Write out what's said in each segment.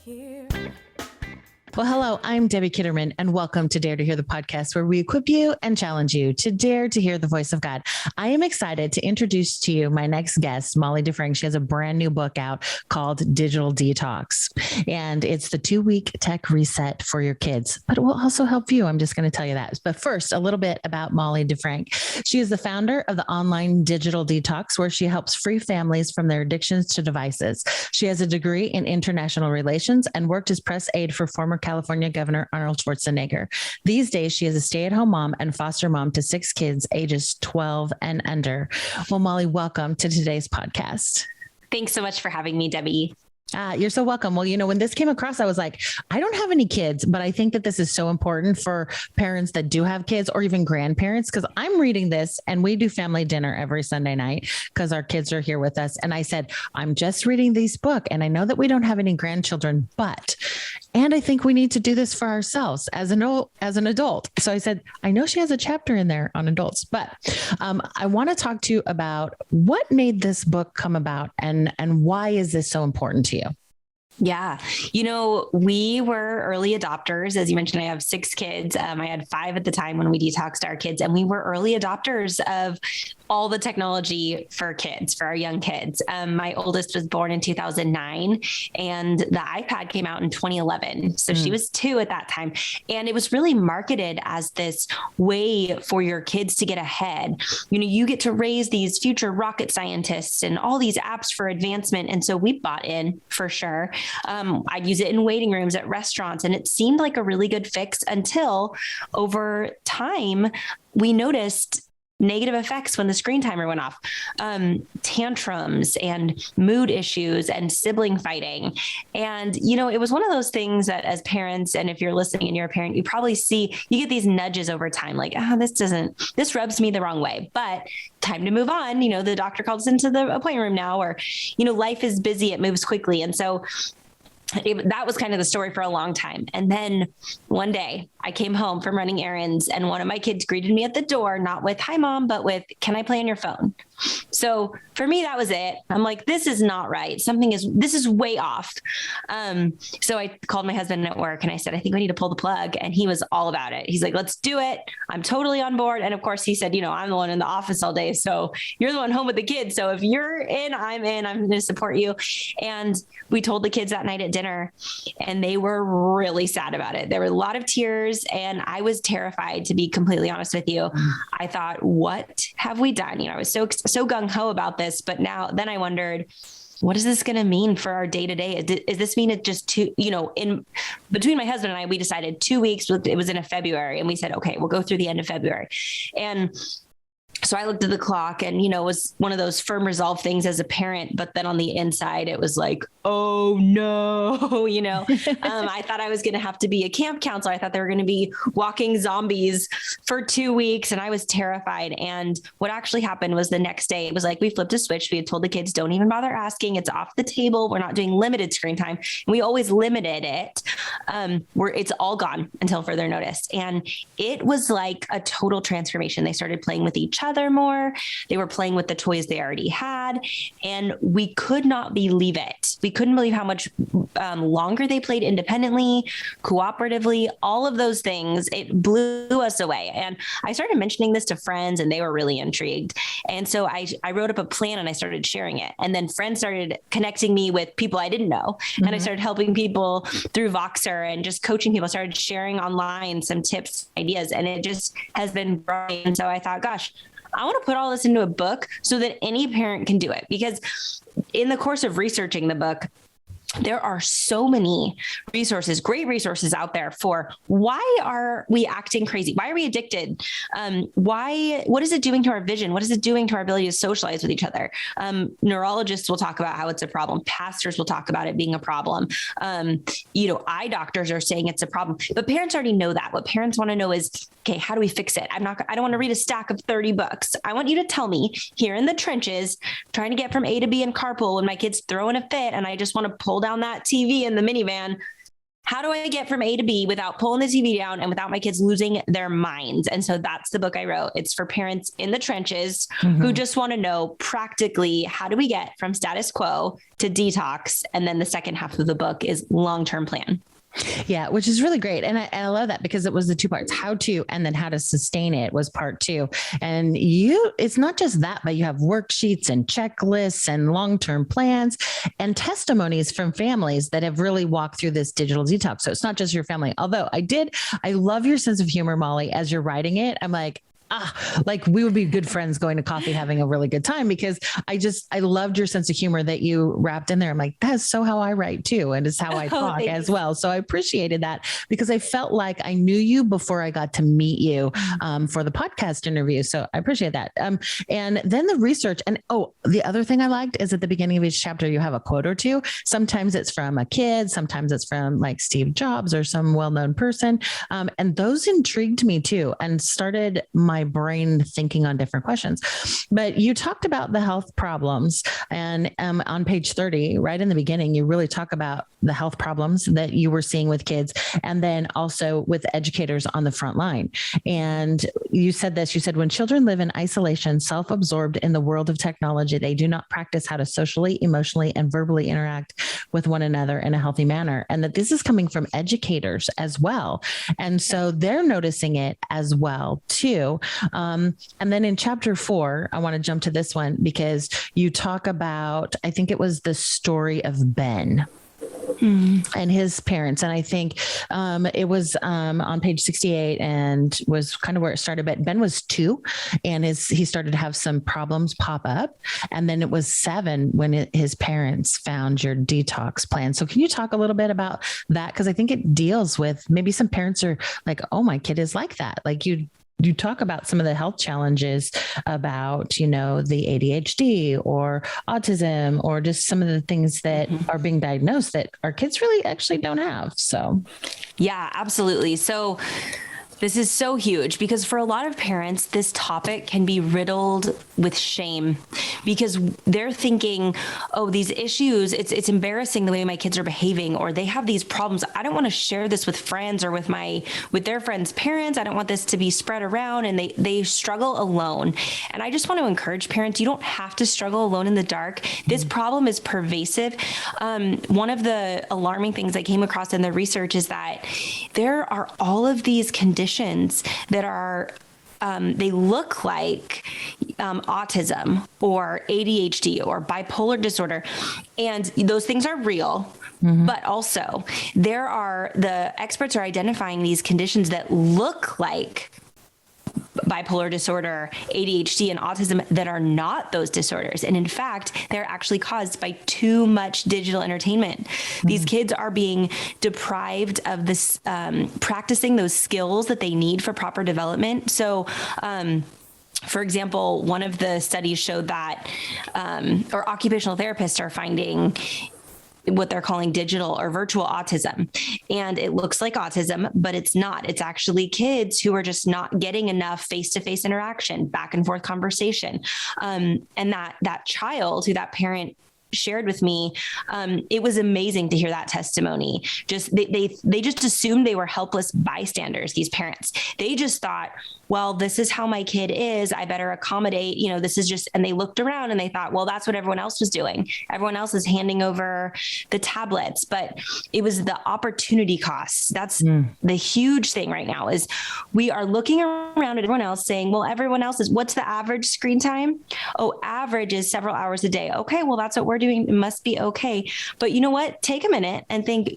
here. Well, hello, I'm Debbie Kitterman, and welcome to Dare to Hear the podcast, where we equip you and challenge you to dare to hear the voice of God. I am excited to introduce to you my next guest, Molly DeFrank. She has a brand new book out called Digital Detox, and it's the 2-week tech reset for your kids, but it will also help you. I'm just going to tell you that. But first, a little bit about Molly DeFrank. She is the founder of the online Digital Detox, where she helps free families from their addictions to devices. She has a degree in international relations and worked as press aide for former California Governor Arnold Schwarzenegger. These days, she is a stay-at-home mom and foster mom to 6 kids ages 12 and under. Well, Molly, welcome to today's podcast. Thanks so much for having me, Debbie. You're so welcome. Well, when this came across, I was like, I don't have any kids, but I think that this is so important for parents that do have kids or even grandparents, because I'm reading this and we do family dinner every Sunday night because our kids are here with us. And I said, I'm just reading this book and I know that we don't have any grandchildren, and I think we need to do this for ourselves as an adult. So I said, I know she has a chapter in there on adults, but I want to talk to you about what made this book come about and why is this so important to you? Yeah. We were early adopters. As you mentioned, I have 6 kids. I had 5 at the time when we detoxed our kids, and we were early adopters of all the technology for kids, for our young kids. My oldest was born in 2009 and the iPad came out in 2011. So she was 2 at that time. And it was really marketed as this way for your kids to get ahead. You get to raise these future rocket scientists and all these apps for advancement. And so we bought in for sure. I'd use it in waiting rooms at restaurants, and it seemed like a really good fix until over time we noticed negative effects when the screen timer went off, tantrums and mood issues and sibling fighting. And, it was one of those things that as parents, and if you're listening and you're a parent, you probably you get these nudges over time, like, this rubs me the wrong way, but time to move on. The doctor called us into the appointment room now, or, life is busy, it moves quickly. And so that was kind of the story for a long time. And then one day I came home from running errands and one of my kids greeted me at the door, not with, "Hi, Mom," but with, "Can I play on your phone?" So for me, that was it. I'm like, this is not right. This is way off. So I called my husband at work and I said, I think we need to pull the plug. And he was all about it. He's like, let's do it. I'm totally on board. And of course he said, I'm the one in the office all day. So you're the one home with the kids. So if you're in, I'm going to support you. And we told the kids that night at dinner and they were really sad about it. There were a lot of tears and I was terrified, to be completely honest with you. I thought, what have we done? I was so gung-ho about this, but then I wondered, what is this going to mean for our day to day? Is this mean it just in between my husband and I, we decided 2 weeks, it was in February, and we said, okay, we'll go through the end of February. And so I looked at the clock and, it was one of those firm resolve things as a parent, but then on the inside, it was like, oh no, I thought I was going to have to be a camp counselor. I thought they were going to be walking zombies for 2 weeks. And I was terrified. And what actually happened was the next day, it was like, we flipped a switch. We had told the kids, don't even bother asking. It's off the table. We're not doing limited screen time. And we always limited it where it's all gone until further notice. And it was like a total transformation. They started playing with each other more. They were playing with the toys they already had. And we could not believe it. We couldn't believe how much longer they played independently, cooperatively, all of those things. It blew us away. And I started mentioning this to friends and they were really intrigued. And so I wrote up a plan and I started sharing it. And then friends started connecting me with people I didn't know. And I started helping people through Voxer and just coaching people, started sharing online some tips, ideas, and it just has been growing. And so I thought, gosh, I want to put all this into a book so that any parent can do it. Because in the course of researching the book, there are so many resources, great resources out there for why are we acting crazy? Why are we addicted? What is it doing to our vision? What is it doing to our ability to socialize with each other? Neurologists will talk about how it's a problem. Pastors will talk about it being a problem. Eye doctors are saying it's a problem, but parents already know that. What parents want to know is, okay, how do we fix it? I don't want to read a stack of 30 books. I want you to tell me here in the trenches, trying to get from A to B in carpool when my kid's throwing a fit and I just want to pull down that TV in the minivan. how do I get from A to B without pulling the TV down and without my kids losing their minds? And so that's the book I wrote. It's for parents in the trenches who just want to know practically, how do we get from status quo to detox? And then the second half of the book is long-term plan. Yeah, which is really great. And I love that because it was the two parts, how to, and then how to sustain it was part two. And it's not just that, but you have worksheets and checklists and long-term plans and testimonies from families that have really walked through this digital detox. So it's not just your family. Although I love your sense of humor, Molly, as you're writing it. I'm like we would be good friends going to coffee, having a really good time, because I loved your sense of humor that you wrapped in there. I'm like, that's so how I write too. And it's how I talk as well. So I appreciated that because I felt like I knew you before I got to meet you for the podcast interview. So I appreciate that. And then the research, and the other thing I liked is at the beginning of each chapter, you have a quote or two. Sometimes it's from a kid, sometimes it's from like Steve Jobs or some well-known person. And those intrigued me too, and started my brain thinking on different questions. But you talked about the health problems, and on page 30, right in the beginning, you really talk about the health problems that you were seeing with kids, and then also with educators on the front line. And you said when children live in isolation, self-absorbed in the world of technology, they do not practice how to socially, emotionally, and verbally interact with one another in a healthy manner. And that this is coming from educators as well. And so they're noticing it as well too. And then in chapter 4, I want to jump to this one because you talk about, I think it was the story of Ben and his parents. And I think it was on page 68 and was kind of where it started. But Ben was 2 and he started to have some problems pop up. And then it was 7 when his parents found your detox plan. So can you talk a little bit about that? Because I think it deals with maybe some parents are like, oh, my kid is like that. Like you talk about some of the health challenges about, the ADHD or autism or just some of the things that are being diagnosed that our kids really actually don't have. So. Yeah, absolutely. So this is so huge because for a lot of parents, this topic can be riddled with shame because they're thinking, oh, these issues, it's embarrassing the way my kids are behaving, or they have these problems. I don't want to share this with friends or with their friends' parents. I don't want this to be spread around, and they struggle alone. And I just want to encourage parents, you don't have to struggle alone in the dark. This problem is pervasive. One of the alarming things I came across in the research is that there are all of these conditions that are they look like autism or ADHD or bipolar disorder. And those things are real. But also the experts are identifying these conditions that look like bipolar disorder, ADHD, and autism that are not those disorders. And in fact, they're actually caused by too much digital entertainment. These kids are being deprived of this, practicing those skills that they need for proper development. So, for example, one of the studies showed that, or occupational therapists are finding what they're calling digital or virtual autism. And it looks like autism, but it's not. It's actually kids who are just not getting enough face-to-face interaction, back and forth conversation. And that child who that parent shared with me, it was amazing to hear that testimony. Just they just assumed they were helpless bystanders, these parents. They just thought, well, this is how my kid is, I better accommodate, this is just, and they looked around and they thought, well, that's what everyone else was doing. Everyone else is handing over the tablets, but it was the opportunity costs. That's the huge thing right now is we are looking around at everyone else saying, well, everyone else is, what's the average screen time? Oh, average is several hours a day. Okay, well, that's what we're doing. It must be okay. But you know what? Take a minute and think,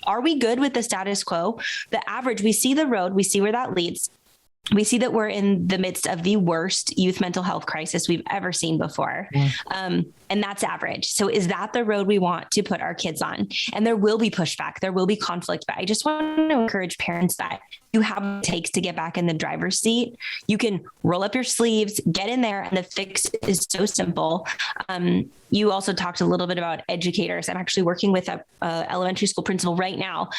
are we good with the status quo? The average, we see the road, we see where that leads. We see that we're in the midst of the worst youth mental health crisis we've ever seen before. And that's average. So is that the road we want to put our kids on? And there will be pushback. There will be conflict. But I just want to encourage parents that you have what it takes to get back in the driver's seat. You can roll up your sleeves, get in there, and the fix is so simple. You also talked a little bit about educators. I'm actually working with a elementary school principal right now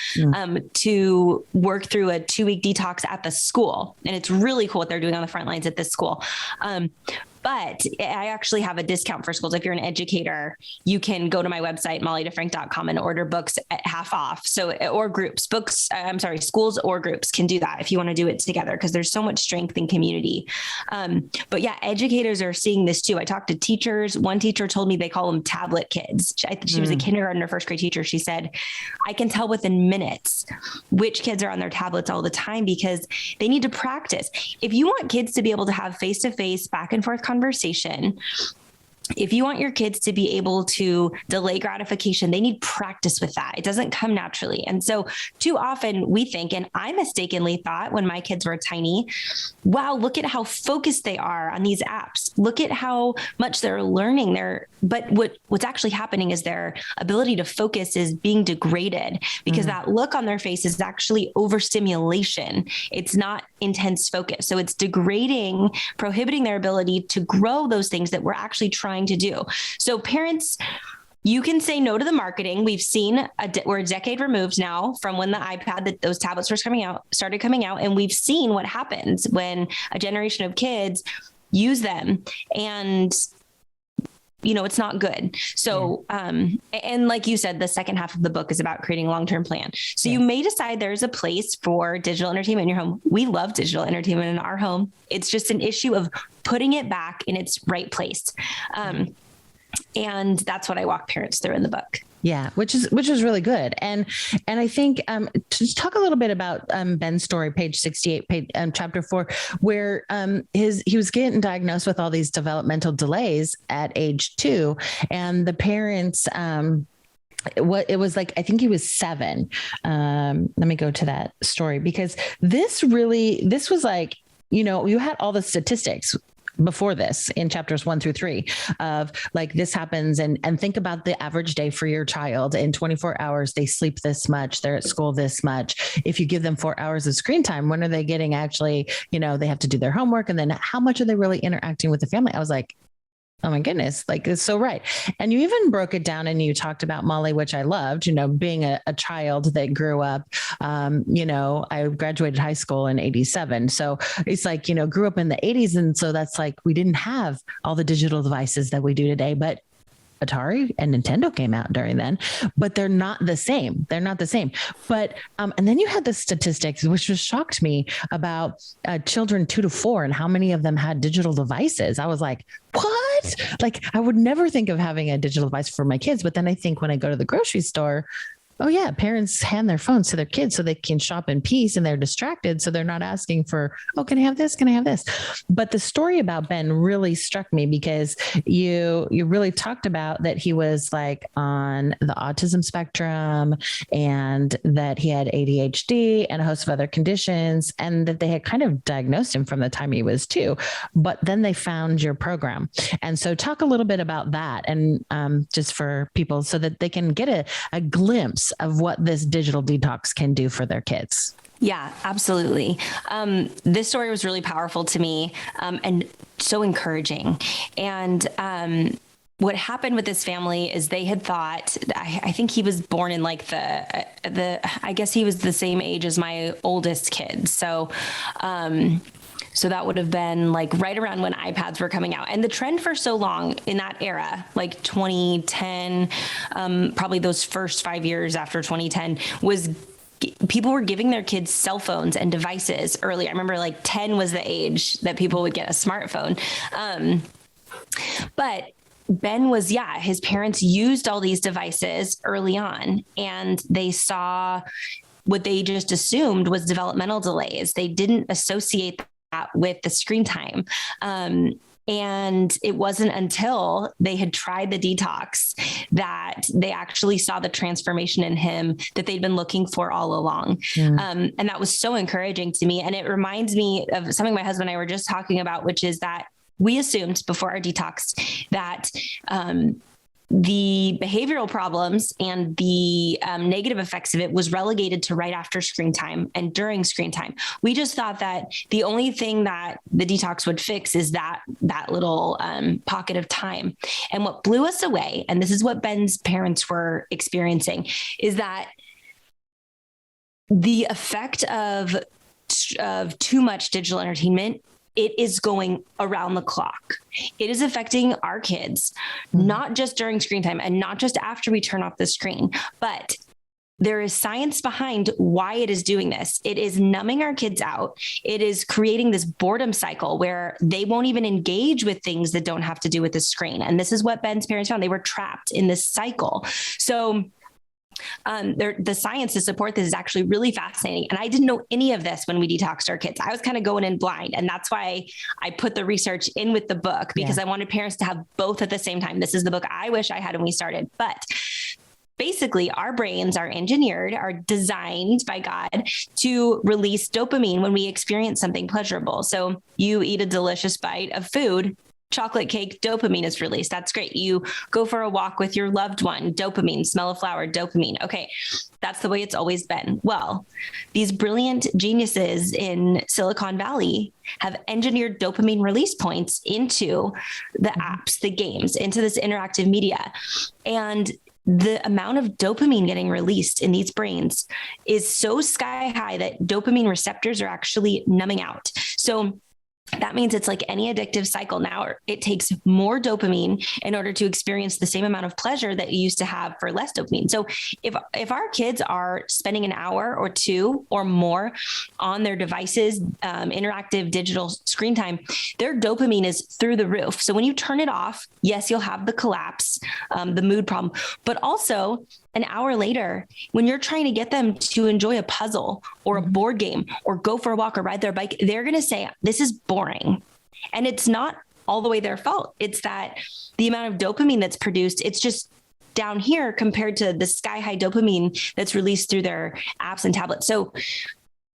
to work through a 2-week detox at the school. And it's really cool what they're doing on the front lines at this school. but I actually have a discount for schools. If you're an educator, you can go to my website, mollydefrank.com, and order books at half off. So, or groups, schools or groups can do that if you want to do it together, because there's so much strength in community. But yeah, educators are seeing this too. I talked to teachers. One teacher told me they call them tablet kids. She was a kindergarten or first grade teacher. She said, I can tell within minutes which kids are on their tablets all the time because they need to practice. If you want kids to be able to have face-to-face, back and forth conversation, if you want your kids to be able to delay gratification, they need practice with that. It doesn't come naturally. And so too often we think, and I mistakenly thought when my kids were tiny, wow, look at how focused they are on these apps. Look at how much they're learning there. But what's actually happening is their ability to focus is being degraded because that look on their face is actually overstimulation. It's not intense focus. So it's degrading, prohibiting their ability to grow those things that we're actually trying to do. So parents, you can say no to the marketing. We've seen we're a decade removed now from when the iPad, those tablets started coming out. And we've seen what happens when a generation of kids use them, and it's not good. So, and like you said, the second half of the book is about creating a long-term plan. So you may decide there's a place for digital entertainment in your home. We love digital entertainment in our home. It's just an issue of putting it back in its right place. And that's what I walk parents through in the book. Yeah, which is really good. And I think to talk a little bit about Ben's story, page 68, chapter 4, where he was getting diagnosed with all these developmental delays at age 2, and the parents it was like, I think he was 7. Let me go to that story, because this was like, you had all the statistics before this in chapters 1 through 3 of like, this happens, and think about the average day for your child. In 24 hours, they sleep this much, they're at school this much. If you give them 4 hours of screen time, when are they getting actually, they have to do their homework, and then how much are they really interacting with the family? I was like, oh my goodness, like, it's so right. And you even broke it down and you talked about, Molly, which I loved, being a child that grew up, I graduated high school in 87. So it's like, grew up in the 80s. And so that's like, we didn't have all the digital devices that we do today, but Atari and Nintendo came out during then, but they're not the same. But, and then you had the statistics, which just shocked me, about children 2 to 4 and how many of them had digital devices. I was like, what? Like, I would never think of having a digital device for my kids. But then I think when I go to the grocery store, oh yeah, parents hand their phones to their kids so they can shop in peace, and they're distracted. So they're not asking for, oh, can I have this? Can I have this? But the story about Ben really struck me, because you really talked about that he was like on the autism spectrum, and that he had ADHD and a host of other conditions, and that they had kind of diagnosed him from the time he was 2, but then they found your program. And so talk a little bit about that, and just for people so that they can get a glimpse of what this digital detox can do for their kids. Yeah, absolutely. This story was really powerful to me, and so encouraging. And what happened with this family is they had thought, I think he was born in like I guess he was the same age as my oldest kid. So that would have been like right around when iPads were coming out. And the trend for so long in that era, like 2010, probably those first 5 years after 2010, was people were giving their kids cell phones and devices early. I remember like 10 was the age that people would get a smartphone. But Ben was, his parents used all these devices early on, and they saw what they just assumed was developmental delays. They didn't associate that with the screen time. And it wasn't until they had tried the detox that they actually saw the transformation in him that they'd been looking for all along. And that was so encouraging to me. And it reminds me of something my husband and I were just talking about, which is that we assumed before our detox that the behavioral problems and the negative effects of it was relegated to right after screen time and during screen time. We just thought that the only thing that the detox would fix is that little pocket of time. And what blew us away, and this is what Ben's parents were experiencing, is that the effect of too much digital entertainment it is going around the clock. It is affecting our kids, not just during screen time and not just after we turn off the screen, but there is science behind why it is doing this. It is numbing our kids out. It is creating this boredom cycle where they won't even engage with things that don't have to do with the screen. And this is what Ben's parents found. They were trapped in this cycle. So the science to support this is actually really fascinating. And I didn't know any of this when we detoxed our kids. I was kind of going in blind. And that's why I put the research in with the book, because I wanted parents to have both at the same time. This is the book I wish I had when we started. But basically, our brains are engineered, are designed by God to release dopamine when we experience something pleasurable. So you eat a delicious bite of food, chocolate cake, dopamine is released. That's great. You go for a walk with your loved one, dopamine, smell a flower, dopamine. Okay, that's the way it's always been. Well, these brilliant geniuses in Silicon Valley have engineered dopamine release points into the apps, the games, into this interactive media. And the amount of dopamine getting released in these brains is so sky high that dopamine receptors are actually numbing out. So that means it's like any addictive cycle now. It takes more dopamine in order to experience the same amount of pleasure that you used to have for less dopamine. So if our kids are spending an hour or two or more on their devices, interactive digital screen time, their dopamine is through the roof. So when you turn it off, yes, you'll have the collapse, the mood problem, but also an hour later, when you're trying to get them to enjoy a puzzle or a board game or go for a walk or ride their bike, they're going to say, this is boring. And it's not all the way their fault. It's that the amount of dopamine that's produced, it's just down here compared to the sky high dopamine that's released through their apps and tablets. So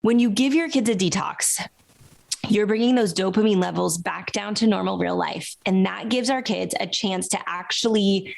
when you give your kids a detox, you're bringing those dopamine levels back down to normal real life. And that gives our kids a chance to actually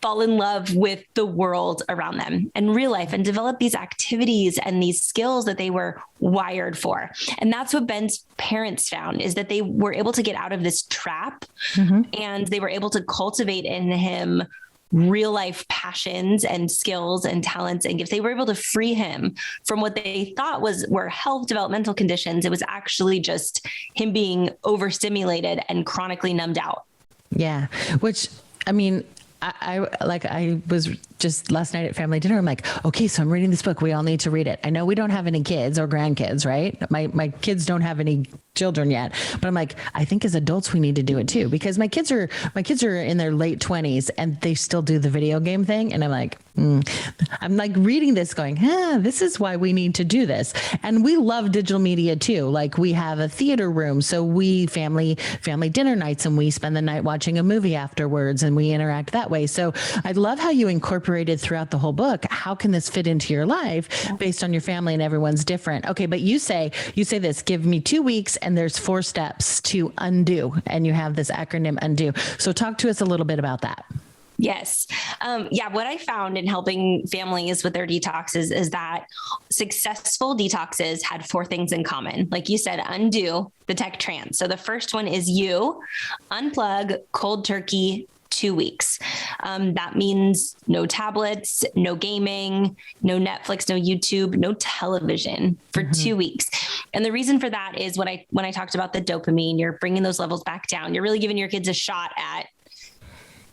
fall in love with the world around them and real life and develop these activities and these skills that they were wired for. And that's what Ben's parents found, is that they were able to get out of this trap and they were able to cultivate in him real life passions and skills and talents and gifts. They were able to free him from what they thought were health developmental conditions. It was actually just him being overstimulated and chronically numbed out. Yeah. Which, I mean, I was just last night at family dinner. I'm like, okay, so I'm reading this book. We all need to read it. I know we don't have any kids or grandkids, right? My kids don't have any children yet, but I'm like, I think as adults, we need to do it too, because my kids are in their late 20s and they still do the video game thing. And I'm like, I'm like reading this going, this is why we need to do this. And we love digital media too. Like we have a theater room. So we family dinner nights, and we spend the night watching a movie afterwards and we interact that way. So I love how you incorporated throughout the whole book. How can this fit into your life based on your family, and everyone's different? Okay. But you say this, give me 2 weeks and there's 4 steps to undo. And you have this acronym undo. So talk to us a little bit about that. Yes. What I found in helping families with their detoxes is that successful detoxes had 4 things in common. Like you said, undo the tech trance. So the first one is unplug cold turkey 2 weeks. That means no tablets, no gaming, no Netflix, no YouTube, no television for 2 weeks. And the reason for that is when I talked about the dopamine, you're bringing those levels back down. You're really giving your kids a shot at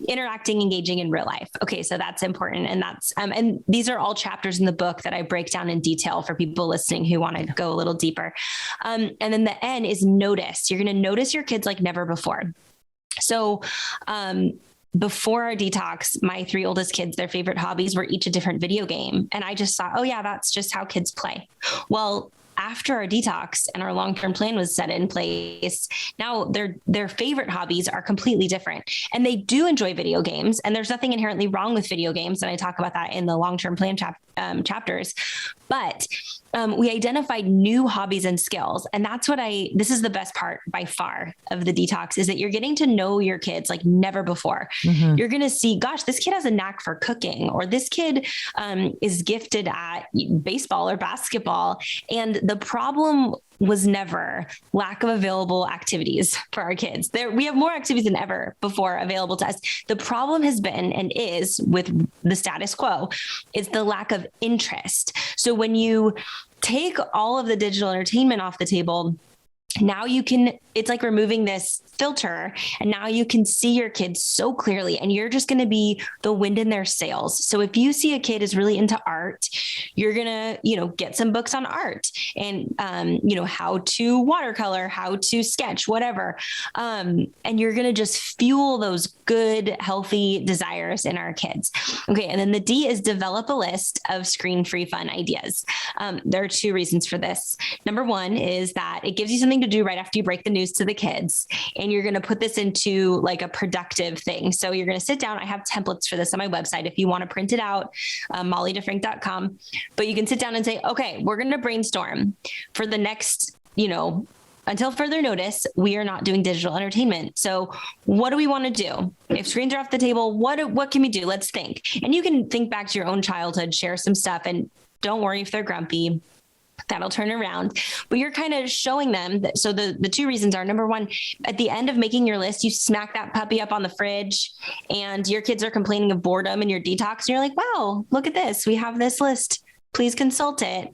interacting, engaging in real life. Okay. So that's important. And that's, and these are all chapters in the book that I break down in detail for people listening who want to go a little deeper. And then the N is notice. You're going to notice your kids like never before. So, before our detox, my 3 oldest kids, their favorite hobbies were each a different video game. And I just thought, oh yeah, that's just how kids play. Well, after our detox and our long-term plan was set in place, now their favorite hobbies are completely different, and they do enjoy video games, and there's nothing inherently wrong with video games. And I talk about that in the long-term plan chapters, but we identified new hobbies and skills. And that's this is the best part by far of the detox, is that you're getting to know your kids like never before. You're going to see, gosh, this kid has a knack for cooking, or this kid is gifted at baseball or basketball. And the problem was never lack of available activities for our kids. We have more activities than ever before available to us. The problem has been, and is, with the status quo, is the lack of interest. So when you take all of the digital entertainment off the table, now it's like removing this filter, and now you can see your kids so clearly, and you're just going to be the wind in their sails. So if you see a kid is really into art, you're going to, get some books on art and, how to watercolor, how to sketch, whatever. And you're going to just fuel those good, healthy desires in our kids. Okay. And then the D is develop a list of screen-free fun ideas. There are 2 reasons for this. Number 1 is that it gives you something to do right after you break the news to the kids, and you're going to put this into like a productive thing. So you're going to sit down. I have templates for this on my website if you want to print it out, mollydefrank.com, but you can sit down and say, okay, we're going to brainstorm for the next, until further notice, we are not doing digital entertainment. So what do we want to do? If screens are off the table, what can we do? Let's think. And you can think back to your own childhood, share some stuff, and don't worry if they're grumpy. That'll turn around, but you're kind of showing them that. So the 2 reasons are, number 1, at the end of making your list, you smack that puppy up on the fridge and your kids are complaining of boredom in your detox. And you're like, wow, look at this. We have this list. Please consult it.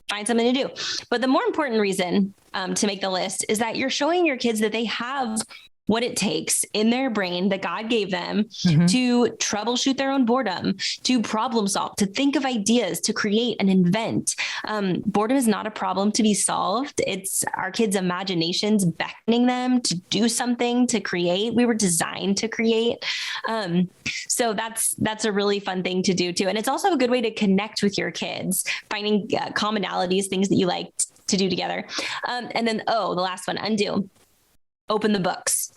Find something to do. But the more important reason to make the list is that you're showing your kids that they have what it takes in their brain that God gave them to troubleshoot their own boredom, to problem solve, to think of ideas, to create and invent. Boredom is not a problem to be solved. It's our kids' imaginations beckoning them to do something, to create. We were designed to create. So that's a really fun thing to do too. And it's also a good way to connect with your kids, finding commonalities, things that you like to do together. And then, the last one, undo. Open the books.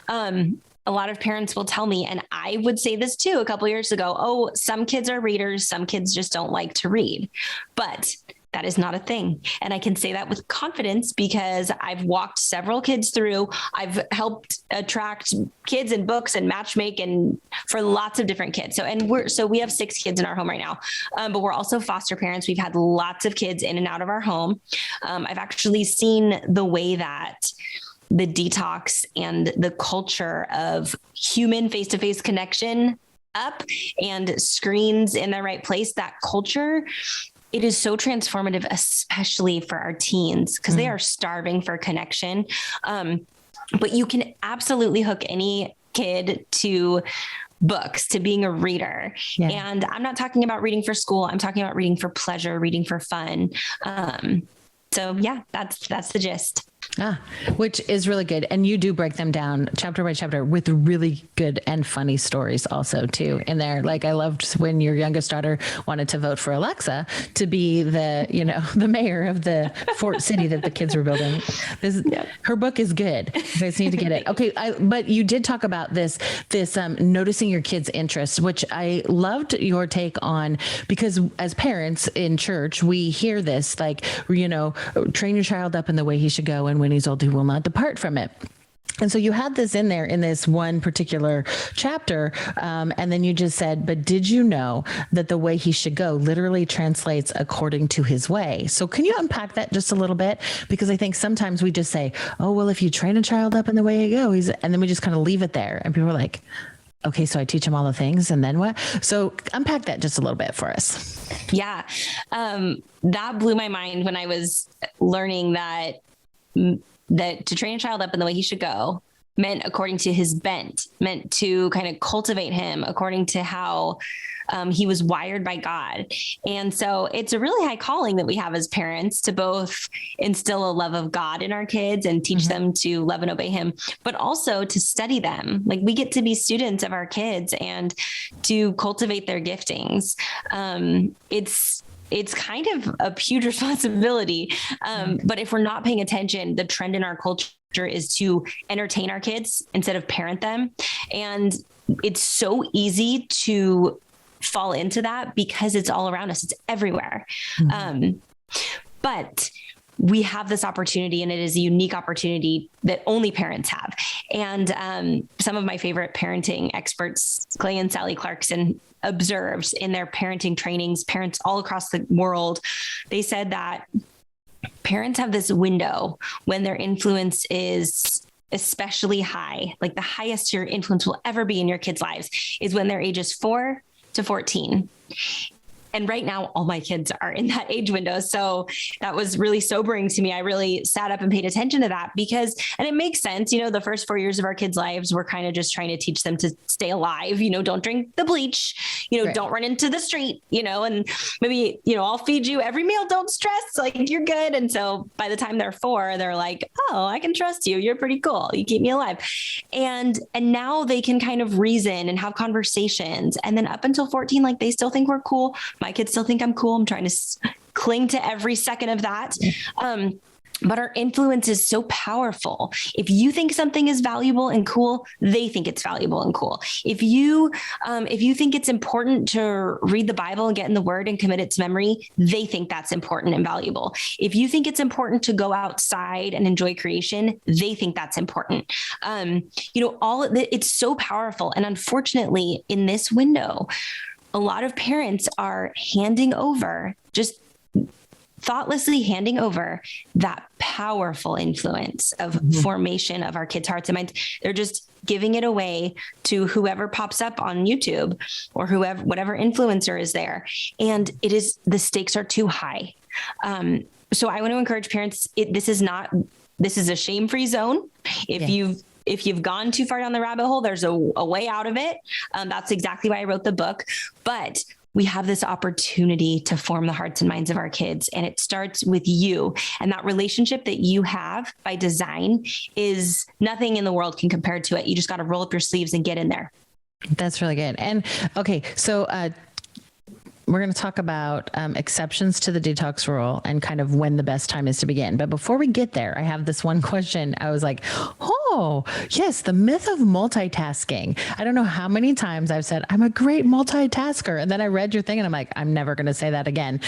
A lot of parents will tell me, and I would say this too a couple of years ago, some kids are readers, some kids just don't like to read, but that is not a thing. And I can say that with confidence because I've walked several kids through. I've helped attract kids and books and matchmake and for lots of different kids. So we have 6 kids in our home right now, but we're also foster parents. We've had lots of kids in and out of our home. I've actually seen the way that the detox and the culture of human face-to-face connection up and screens in the right place, that culture, it is so transformative, especially for our teens, because they are starving for connection. But you can absolutely hook any kid to books, to being a reader. Yeah. And I'm not talking about reading for school. I'm talking about reading for pleasure, reading for fun. So yeah, that's the gist. Which is really good. And you do break them down chapter by chapter with really good and funny stories also too in there. Like I loved when your youngest daughter wanted to vote for Alexa to be the mayor of the fort city that the kids were building. Her book is good. You guys need to get it. Okay. But you did talk about this noticing your kids' interests, which I loved your take on, because as parents in church, we hear this, like, train your child up in the way he should go, and when he's old, he will not depart from it. And so you had this in there in this one particular chapter. And then you just said, but did you know that the way he should go literally translates according to his way? So can you unpack that just a little bit? Because I think sometimes we just say, oh, well, if you train a child up in the way he goes, and then we just kind of leave it there. And people are like, okay, so I teach him all the things and then what? So unpack that just a little bit for us. Yeah. That blew my mind when I was learning that to train a child up in the way he should go meant according to his bent, meant to kind of cultivate him according to how he was wired by God. And so it's a really high calling that we have as parents to both instill a love of God in our kids and teach them to love and obey him, but also to study them. Like we get to be students of our kids and to cultivate their giftings. It's kind of a huge responsibility. But if we're not paying attention, the trend in our culture is to entertain our kids instead of parent them. And it's so easy to fall into that because it's all around us. It's everywhere. But we have this opportunity, and it is a unique opportunity that only parents have. And some of my favorite parenting experts, Clay and Sally Clarkson, observed in their parenting trainings, parents all across the world, they said that parents have this window when their influence is especially high, like the highest your influence will ever be in your kids' lives is when their ages 4 to 14. And right now, all my kids are in that age window. So that was really sobering to me. I really sat up and paid attention to that and it makes sense. The first 4 years of our kids' lives, we're kind of just trying to teach them to stay alive. Don't drink the bleach, right. Don't run into the street, and maybe, I'll feed you every meal. Don't stress, like you're good. And so by the time they're 4, they're like, oh, I can trust you. You're pretty cool. You keep me alive. And now they can kind of reason and have conversations. And then up until 14, like they still think we're cool. My kids still think I'm cool. I'm trying to cling to every second of that. But our influence is so powerful. If you think something is valuable and cool, they think it's valuable and cool. If you think it's important to read the Bible and get in the Word and commit it to memory, they think that's important and valuable. If you think it's important to go outside and enjoy creation, they think that's important. It's so powerful. And unfortunately, in this window, a lot of parents are just thoughtlessly handing over that powerful influence of formation of our kids' hearts and minds. They're just giving it away to whoever pops up on YouTube or whatever influencer is there. And the stakes are too high. So I want to encourage parents, this is a shame-free zone. If you've gone too far down the rabbit hole, there's a way out of it. That's exactly why I wrote the book. But we have this opportunity to form the hearts and minds of our kids. And it starts with you. And that relationship that you have by design is nothing in the world can compare to it. You just got to roll up your sleeves and get in there. That's really good. And okay, so we're going to talk about exceptions to the detox rule and kind of when the best time is to begin. But before we get there, I have this one question. I was like, oh, yes, the myth of multitasking. I don't know how many times I've said, I'm a great multitasker. And then I read your thing and I'm like, I'm never going to say that again.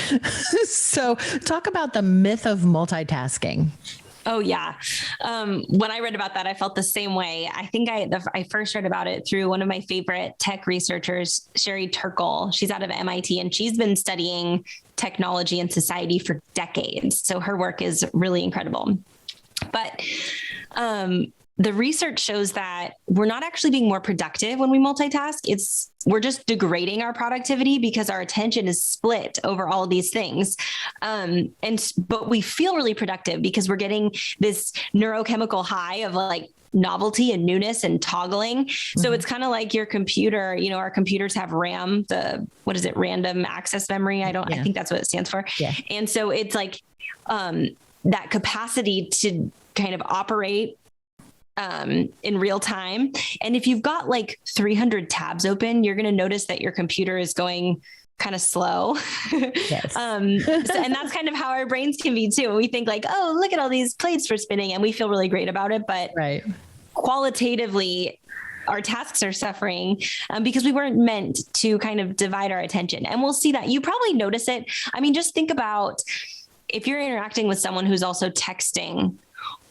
So talk about the myth of multitasking. Oh, yeah. When I read about that, I felt the same way. I think I first read about it through one of my favorite tech researchers, Sherry Turkle. She's out of MIT, and she's been studying technology and society for decades. So her work is really incredible. But the research shows that we're not actually being more productive when we multitask. We're just degrading our productivity because our attention is split over all of these things. But we feel really productive because we're getting this neurochemical high of like novelty and newness and toggling. Mm-hmm. So it's kind of like your computer, our computers have RAM, random access memory. I think that's what it stands for. Yeah. And so it's like that capacity to kind of operate in real time. And if you've got like 300 tabs open, you're going to notice that your computer is going kind of slow. Yes. And that's kind of how our brains can be too. We think like, oh, look at all these plates for spinning, and we feel really great about it. But qualitatively, our tasks are suffering because we weren't meant to kind of divide our attention. And we'll see that. You probably notice it. I mean, just think about if you're interacting with someone who's also texting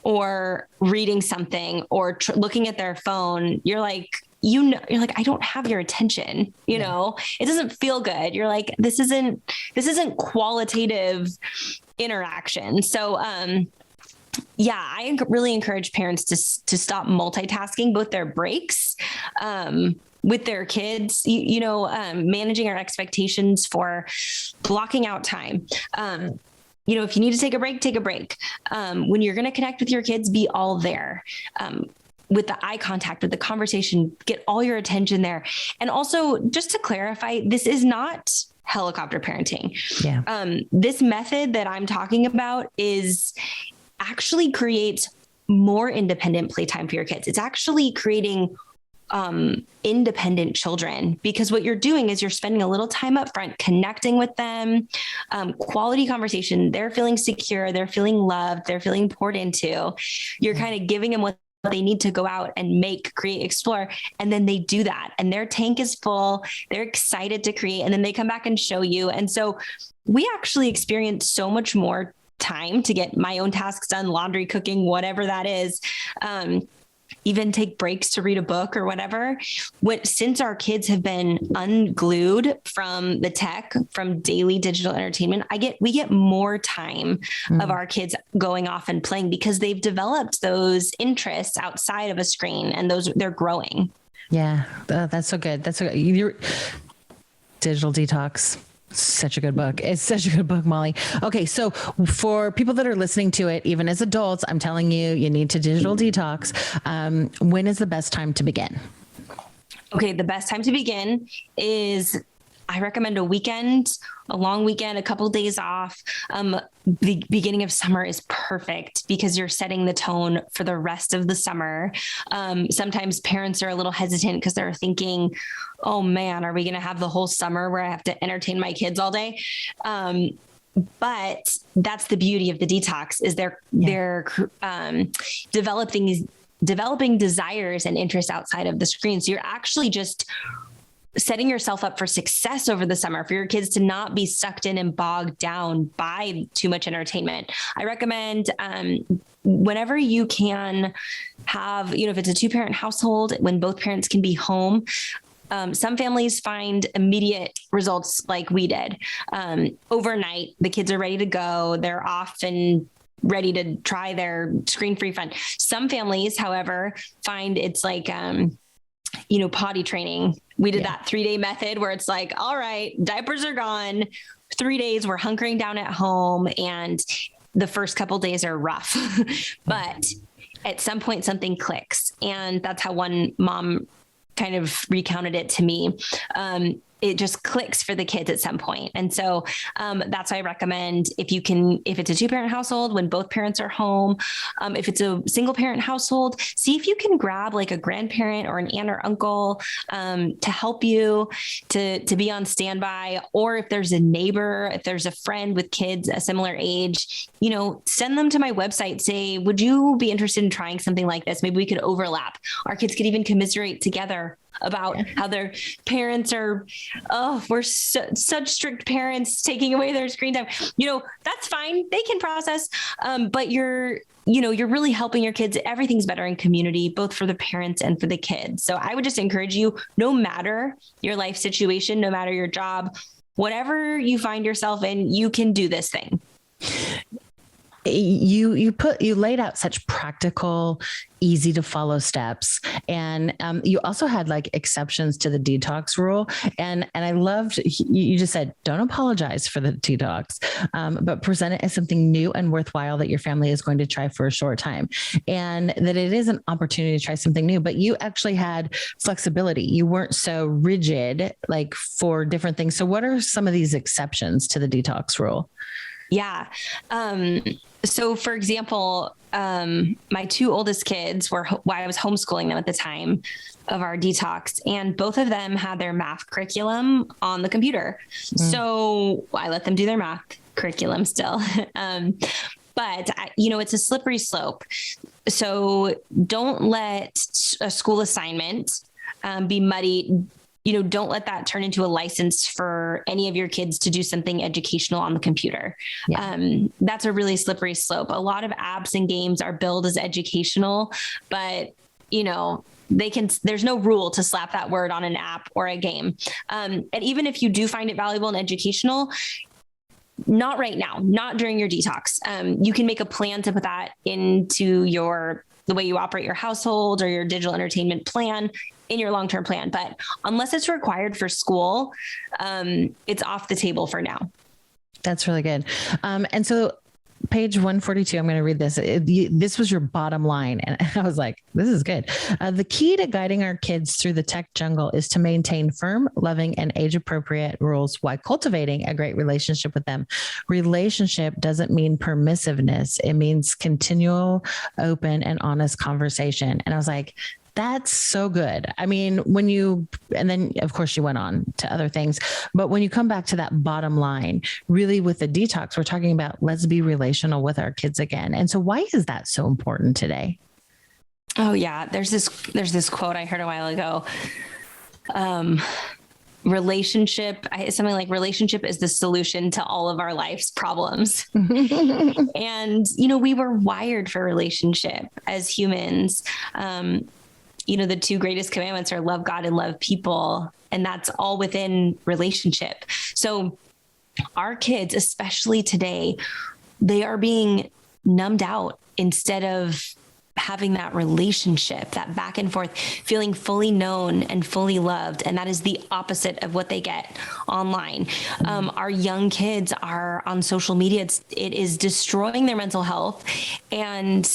or reading something or looking at their phone, you're like, I don't have your attention, it doesn't feel good. You're like, this isn't qualitative interaction. So, I really encourage parents to stop multitasking, both their breaks, with their kids, managing our expectations for blocking out time. If you need to take a break, take a break. When you're going to connect with your kids, be all there. With the eye contact, with the conversation, get all your attention there. And also, just to clarify, this is not helicopter parenting. Yeah. This method that I'm talking about actually creates more independent playtime for your kids. It's actually creating independent children, because what you're doing is you're spending a little time up front connecting with them, quality conversation. They're feeling secure. They're feeling loved. They're feeling poured into. You're kind of giving them what they need to go out and make, create, explore. And then they do that and their tank is full. They're excited to create. And then they come back and show you. And so we actually experience so much more time to get my own tasks done, laundry, cooking, whatever that is. Even take breaks to read a book or whatever. Since our kids have been unglued from the tech, from daily digital entertainment, we get more time of our kids going off and playing because they've developed those interests outside of a screen, and they're growing. Yeah, that's so good. That's so good. Your digital detox. Such a good book. It's such a good book, Molly. Okay. So for people that are listening to it, even as adults, I'm telling you, you need to digital detox. When is the best time to begin? Okay. The best time to begin is, I recommend a weekend, a long weekend, a couple of days off. The beginning of summer is perfect because you're setting the tone for the rest of the summer. Sometimes parents are a little hesitant because they're thinking, oh man, are we going to have the whole summer where I have to entertain my kids all day? But that's the beauty of the detox is they're developing desires and interests outside of the screen. So you're actually just setting yourself up for success over the summer for your kids to not be sucked in and bogged down by too much entertainment. I recommend, whenever you can have, if it's a 2-parent household, when both parents can be home, some families find immediate results like we did. Overnight, the kids are ready to go. They're off and ready to try their screen-free fun. Some families, however, find it's like, potty training. We did that 3-day method where it's like, all right, diapers are gone. 3 days, we're hunkering down at home. And the first couple of days are rough, but at some point something clicks. And that's how one mom kind of recounted it to me. It just clicks for the kids at some point. And so that's why I recommend if it's a 2-parent household, when both parents are home, if it's a single parent household, see if you can grab like a grandparent or an aunt or uncle to help you to be on standby. Or if there's a neighbor, if there's a friend with kids a similar age, send them to my website, say, would you be interested in trying something like this? Maybe we could overlap. Our kids could even commiserate together about how their parents are, we're such strict parents taking away their screen time. That's fine. They can process. But you're really helping your kids. Everything's better in community, both for the parents and for the kids. So I would just encourage you, no matter your life situation, no matter your job, whatever you find yourself in, you can do this thing. You laid out such practical, easy to follow steps. And you also had like exceptions to the detox rule. And I loved, you just said, don't apologize for the detox, but present it as something new and worthwhile that your family is going to try for a short time. And that it is an opportunity to try something new, but you actually had flexibility. You weren't so rigid, like for different things. So what are some of these exceptions to the detox rule? Yeah. So for example, my 2 oldest kids I was homeschooling them at the time of our detox, and both of them had their math curriculum on the computer. So I let them do their math curriculum still. But it's a slippery slope. So don't let a school assignment be muddied. Don't let that turn into a license for any of your kids to do something educational on the computer. Yeah. That's a really slippery slope. A lot of apps and games are billed as educational, but there's no rule to slap that word on an app or a game. And even if you do find it valuable and educational, not right now, not during your detox. You can make a plan to put that into the way you operate your household or your digital entertainment plan in your long-term plan. But unless it's required for school, it's off the table for now. That's really good. And so page 142, I'm going to read this. This was your bottom line. And I was like, this is good. The key to guiding our kids through the tech jungle is to maintain firm, loving, and age-appropriate rules while cultivating a great relationship with them. Relationship doesn't mean permissiveness. It means continual, open, and honest conversation. And I was like, that's so good. I mean, and then of course you went on to other things, but when you come back to that bottom line, really with the detox, we're talking about, let's be relational with our kids again. And so why is that so important today? Oh yeah. There's this quote I heard a while ago. Relationship is the solution to all of our life's problems. And, we were wired for relationship as humans. The 2 greatest commandments are love God and love people. And that's all within relationship. So our kids, especially today, they are being numbed out instead of having that relationship, that back and forth, feeling fully known and fully loved. And that is the opposite of what they get online. Our young kids are on social media. It is destroying their mental health. And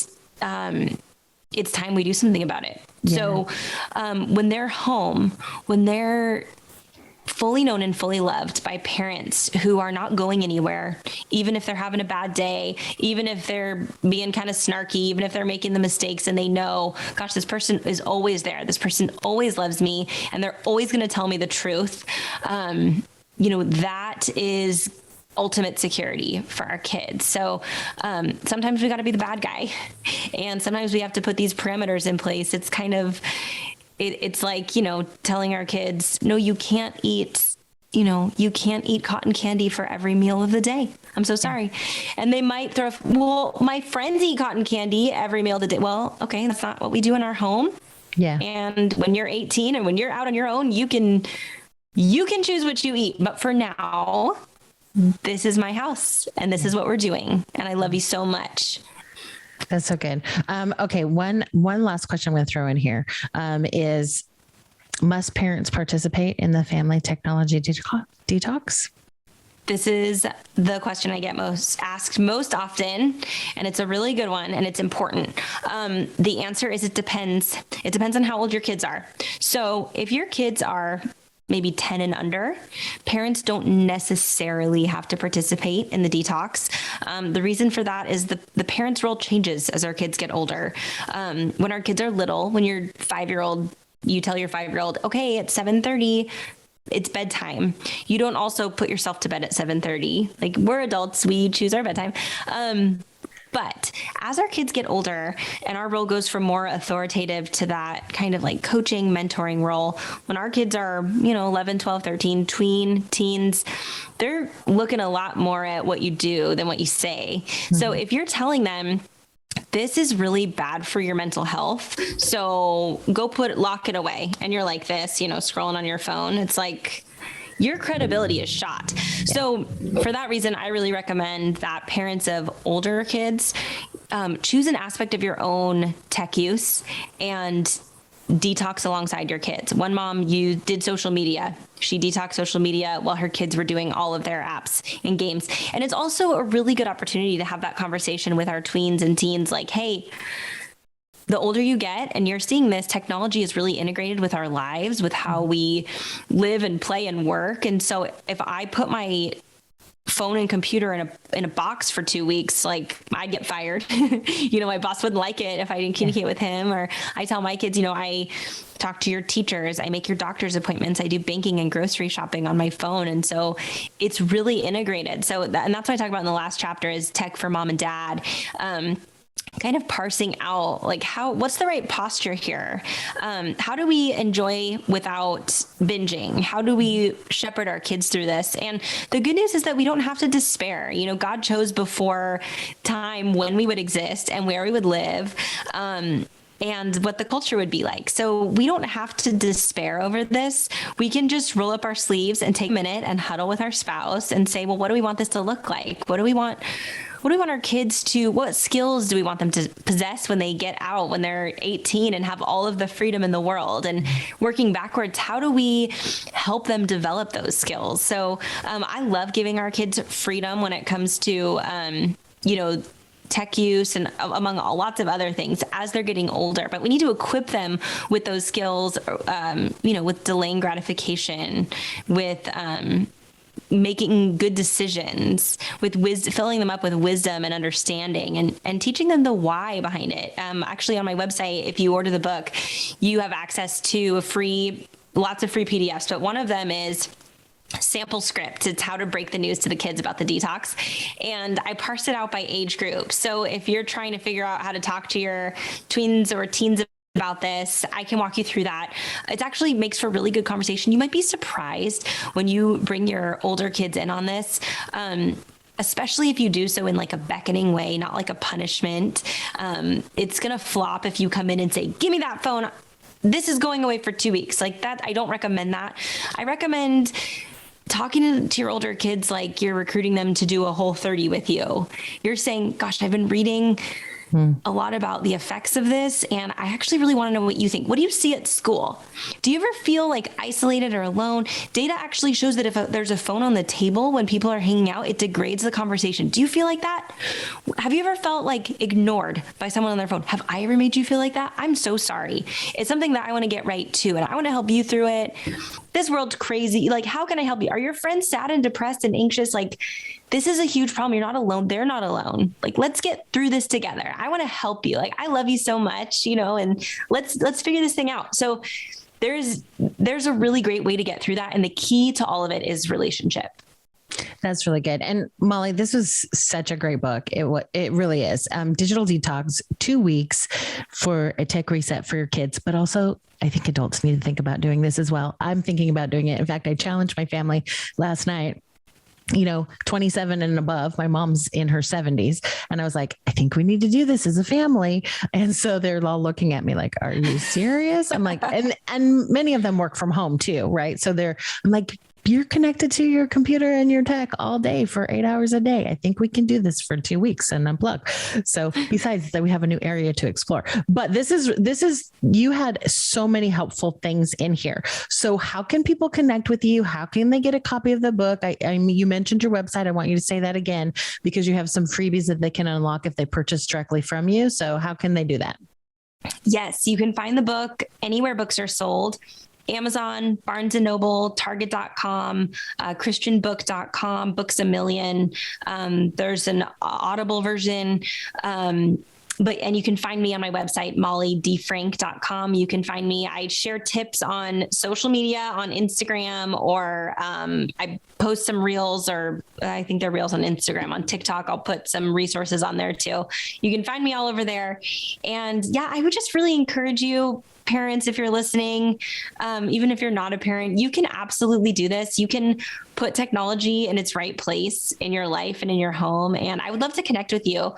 it's time we do something about it. Yeah. So when they're home, when they're fully known and fully loved by parents who are not going anywhere, even if they're having a bad day, even if they're being kind of snarky, even if they're making the mistakes, and they know, gosh, this person is always there. This person always loves me, and they're always going to tell me the truth. That is ultimate security for our kids. So sometimes we got to be the bad guy, and sometimes we have to put these parameters in place. It's kind of, it's like, telling our kids, no, you can't eat cotton candy for every meal of the day. I'm so sorry. And they might well, my friends eat cotton candy every meal of the day. Well, okay, that's not what we do in our home. Yeah. And when you're 18 and when you're out on your own, you can choose what you eat. But for now, this is my house and this is what we're doing. And I love you so much. That's so good. Okay. One last question I'm going to throw in here is, must parents participate in the family technology detox? This is the question I get asked most often, and it's a really good one, and it's important. The answer is it depends. It depends on how old your kids are. So if your kids are maybe 10 and under, parents don't necessarily have to participate in the detox. The reason for that is the parent's role changes as our kids get older. When our kids are little, when you're 5-year-old, you tell your 5-year-old, okay, it's 7:30, it's bedtime. You don't also put yourself to bed at 7:30. Like, we're adults, we choose our bedtime. But as our kids get older and our role goes from more authoritative to that kind of like coaching, mentoring role, when our kids are, 11, 12, 13, teens, they're looking a lot more at what you do than what you say. Mm-hmm. So if you're telling them, this is really bad for your mental health, so go lock it away, and you're like this, scrolling on your phone, it's like, your credibility is shot. Yeah. So for that reason, I really recommend that parents of older kids choose an aspect of your own tech use and detox alongside your kids. One mom did social media. She detoxed social media while her kids were doing all of their apps and games. And it's also a really good opportunity to have that conversation with our tweens and teens, like, hey, the older you get and you're seeing this, technology is really integrated with our lives, with how we live and play and work. And so if I put my phone and computer in a box for 2 weeks, like, I'd get fired. My boss wouldn't like it if I didn't communicate with him. Or I tell my kids, I talk to your teachers, I make your doctor's appointments, I do banking and grocery shopping on my phone. And so it's really integrated. So and that's what I talk about in the last chapter is tech for mom and dad. Kind of parsing out like what's the right posture here? How do we enjoy without binging? How do we shepherd our kids through this? And the good news is that we don't have to despair. God chose before time when we would exist and where we would live. And what the culture would be like. So we don't have to despair over this. We can just roll up our sleeves and take a minute and huddle with our spouse and say, well, what do we want this to look like? What do we want our kids to, what skills do we want them to possess when they get out, when they're 18 and have all of the freedom in the world? And working backwards, how do we help them develop those skills? So I love giving our kids freedom when it comes to, tech use and among lots of other things as they're getting older, but we need to equip them with those skills, with delaying gratification, with, making good decisions, with filling them up with wisdom and understanding, and teaching them the why behind it. Actually, on my website, if you order the book, you have access to lots of free PDFs, but one of them is sample script. It's how to break the news to the kids about the detox. And I parsed it out by age group. So if you're trying to figure out how to talk to your tweens or teens about this, I can walk you through that. It actually makes for really good conversation. You might be surprised when you bring your older kids in on this. Especially if you do so in like a beckoning way, not like a punishment. It's going to flop if you come in and say, give me that phone. This is going away for 2 weeks. Like that, I don't recommend that. I recommend talking to your older kids like you're recruiting them to do a Whole 30 with you. You're saying, gosh, I've been reading a lot about the effects of this. And I actually really want to know what you think. What do you see at school? Do you ever feel like isolated or alone? Data actually shows that if there's a phone on the table when people are hanging out, it degrades the conversation. Do you feel like that? Have you ever felt like ignored by someone on their phone? Have I ever made you feel like that? I'm so sorry. It's something that I want to get right too. And I want to help you through it. This world's crazy. Like, how can I help you? Are your friends sad and depressed and anxious? Like, this is a huge problem. You're not alone. They're not alone. Like, let's get through this together. I want to help you. Like, I love you so much, and let's figure this thing out. So there's a really great way to get through that. And the key to all of it is relationship. That's really good. And Molly, this was such a great book. It really is. Digital Detox, 2 weeks for a tech reset for your kids, but also I think adults need to think about doing this as well. I'm thinking about doing it. In fact, I challenged my family last night, 27 and above. My mom's in her 70s. And I was like, I think we need to do this as a family. And so they're all looking at me like, are you serious? I'm like, and many of them work from home too. Right. So I'm like, you're connected to your computer and your tech all day for 8 hours a day. I think we can do this for 2 weeks and unplug. So besides that, we have a new area to explore, but this is, you had so many helpful things in here. So how can people connect with you? How can they get a copy of the book? You mentioned your website. I want you to say that again, because you have some freebies that they can unlock if they purchase directly from you. So how can they do that? Yes, you can find the book anywhere books are sold. Amazon, Barnes & Noble, Target.com, ChristianBook.com, Books A Million. There's an Audible version. And you can find me on my website, mollydefrank.com. You can find me. I share tips on social media, on Instagram, or I post some reels, or I think they're reels on Instagram. On TikTok, I'll put some resources on there too. You can find me all over there. And yeah, I would just really encourage you, parents, if you're listening, even if you're not a parent, you can absolutely do this. You can put technology in its right place in your life and in your home. And I would love to connect with you.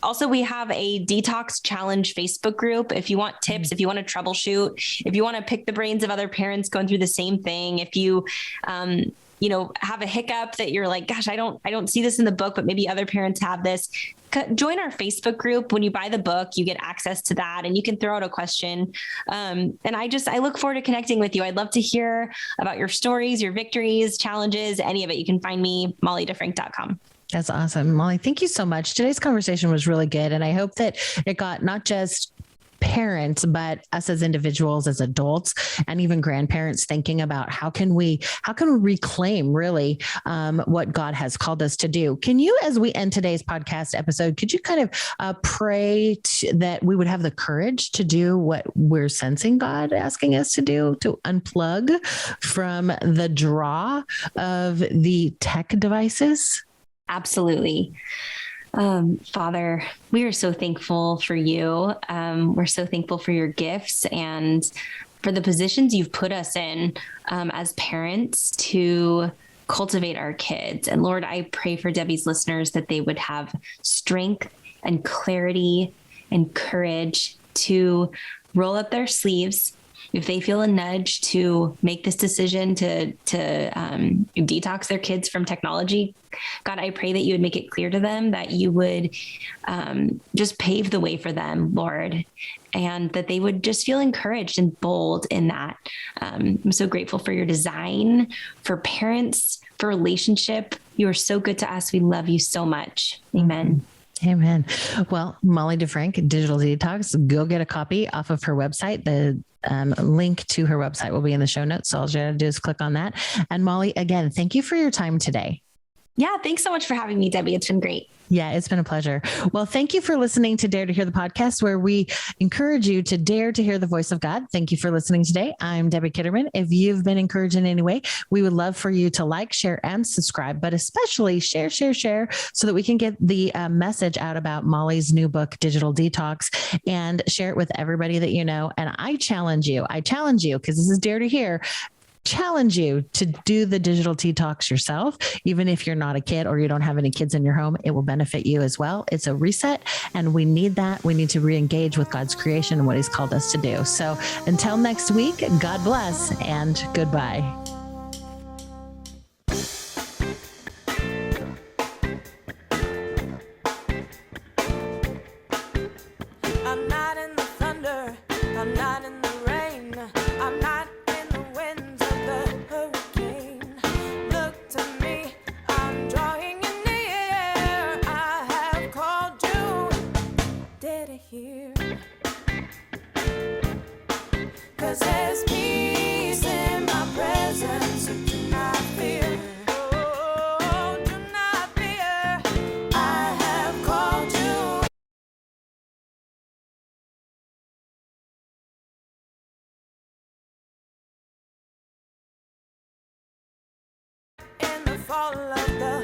Also, we have a detox challenge Facebook group. If you want tips, if you want to troubleshoot, if you want to pick the brains of other parents going through the same thing, if you, have a hiccup that you're like, gosh, I don't see this in the book, but maybe other parents have this. Join our Facebook group. When you buy the book, you get access to that and you can throw out a question. And I look forward to connecting with you. I'd love to hear about your stories, your victories, challenges, any of it. You can find me, mollydefrank.com. That's awesome. Molly, thank you so much. Today's conversation was really good. And I hope that it got not just parents, but us as individuals, as adults, and even grandparents thinking about how can we reclaim really what God has called us to do. Can you, as we end today's podcast episode, could you kind of pray that we would have the courage to do what we're sensing God asking us to do, to unplug from the draw of the tech devices? Absolutely. Father, we are so thankful for you. We're so thankful for your gifts and for the positions you've put us in as parents to cultivate our kids. And Lord, I pray for Debbie's listeners that they would have strength and clarity and courage to roll up their sleeves. If they feel a nudge to make this decision to detox their kids from technology, God, I pray that you would make it clear to them, that you would just pave the way for them, Lord, and that they would just feel encouraged and bold in that. I'm so grateful for your design, for parents, for relationship. You are so good to us. We love you so much. Amen. Amen. Well, Molly DeFrank, Digital Detox, go get a copy off of her website. The link to her website will be in the show notes. So all you have to do is click on that. And Molly, again, thank you for your time today. Yeah, thanks so much for having me, Debbie. It's been great. Yeah, it's been a pleasure. Well, thank you for listening to Dare to Hear the podcast, where we encourage you to dare to hear the voice of God. Thank you for listening today. I'm Debbie Kitterman. If you've been encouraged in any way, we would love for you to like, share, and subscribe, but especially share, so that we can get the message out about Molly's new book, Digital Detox, and share it with everybody that you know. And I challenge you, because this is Dare to Hear, challenge you to do the digital detox yourself. Even if you're not a kid or you don't have any kids in your home, it will benefit you as well. It's a reset, and we need that. We need to re-engage with God's creation and what he's called us to do. So until next week, God bless and goodbye. all of the